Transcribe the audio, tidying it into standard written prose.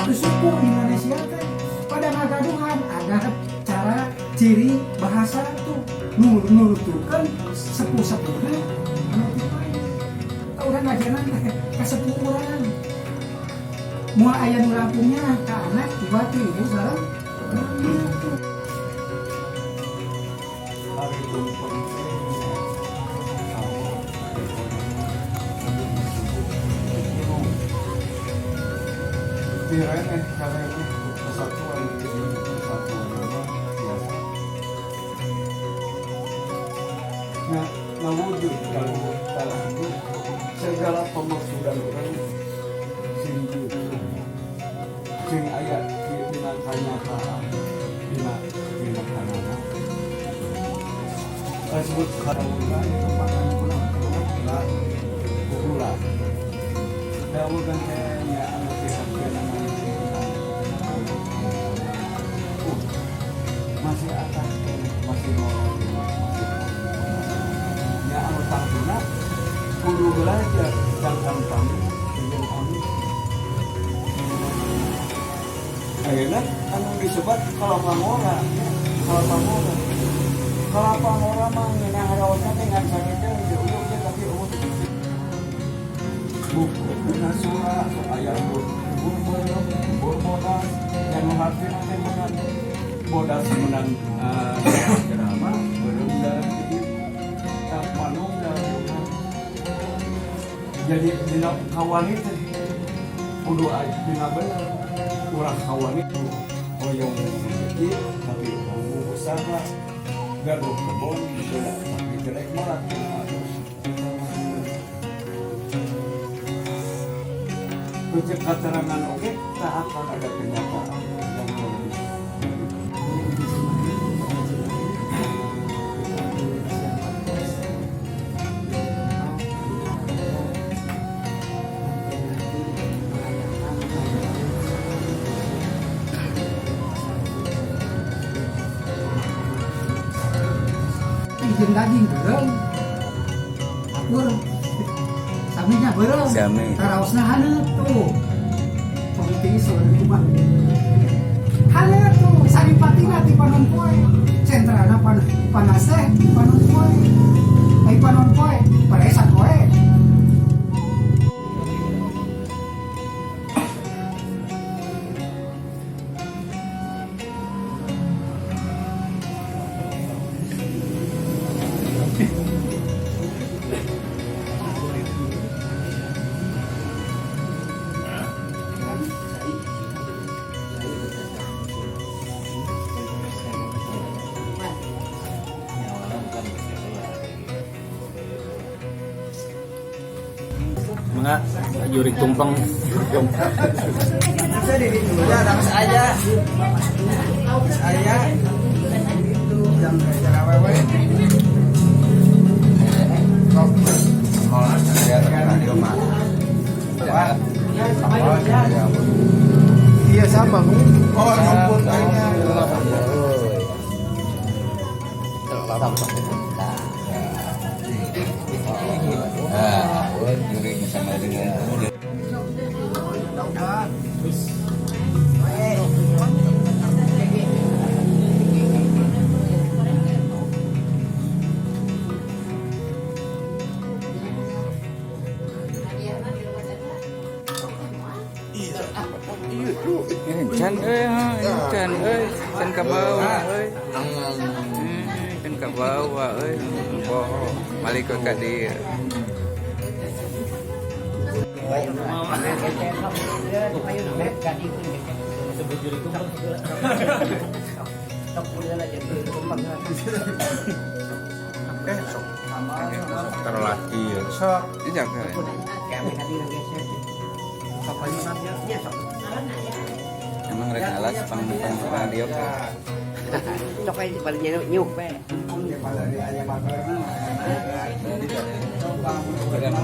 satu suku di Indonesia teh pada ngagaduhan ada cara ciri bahasa tuh nurutukan sepuh-sepuhnya anu teu urang ngajenan teh ka sepuh urang moal aya nu rampungnya ka anak tiba ti ibu sareng gitu. Kira-kira kalau ini persatuan biasa. Nah, mewujud kalau itu segala pemaksudan orang sing ayat dina kenyataan dina kanana. Tersebut karena itu pakai gula, gula. Daun dan kayaknya anak masih atas masih normal ya anu tangtuna kudu belajar jangan kami dengan kami akhirnya anu disebut kalau pamora mah ngeunah harawatna dengan sakitnya diuluk tapi buku dengan surah ayat bodas yang mengerti nanti menang bodas menang kenapa belum dalam hidup tak manung dalam jadi dina kawan itu kudu dina bener urang kawan itu hoyong sedikit tapi kamu usaha garuk kebon tapi jelek malah keterangan oke, tak akan ada kenyataan yang lebih. Izin daging bereng, akur. Saminya bereng, karaosna haneut tuh. Pemutih soalnya itu mah haneut tuh, saripatina ti panon poe. Sentrana panas teh panon poe. Ai panon poe, paresan poe. Enggak, jurik tumpeng. Saya di dulu ada aja. Saya itu yang cara wewe. Sekolah saya radio mah. Iya sama Bu. Oh, ampun kayaknya. Jurik sama dengan Can can ka bawah euy. Can ka bawah euy. Boh, balik ke ka dieu. terlaki sok Ijak. Emang rek alas pang radio ka. Cok aja paling nyuk pe. Berapa?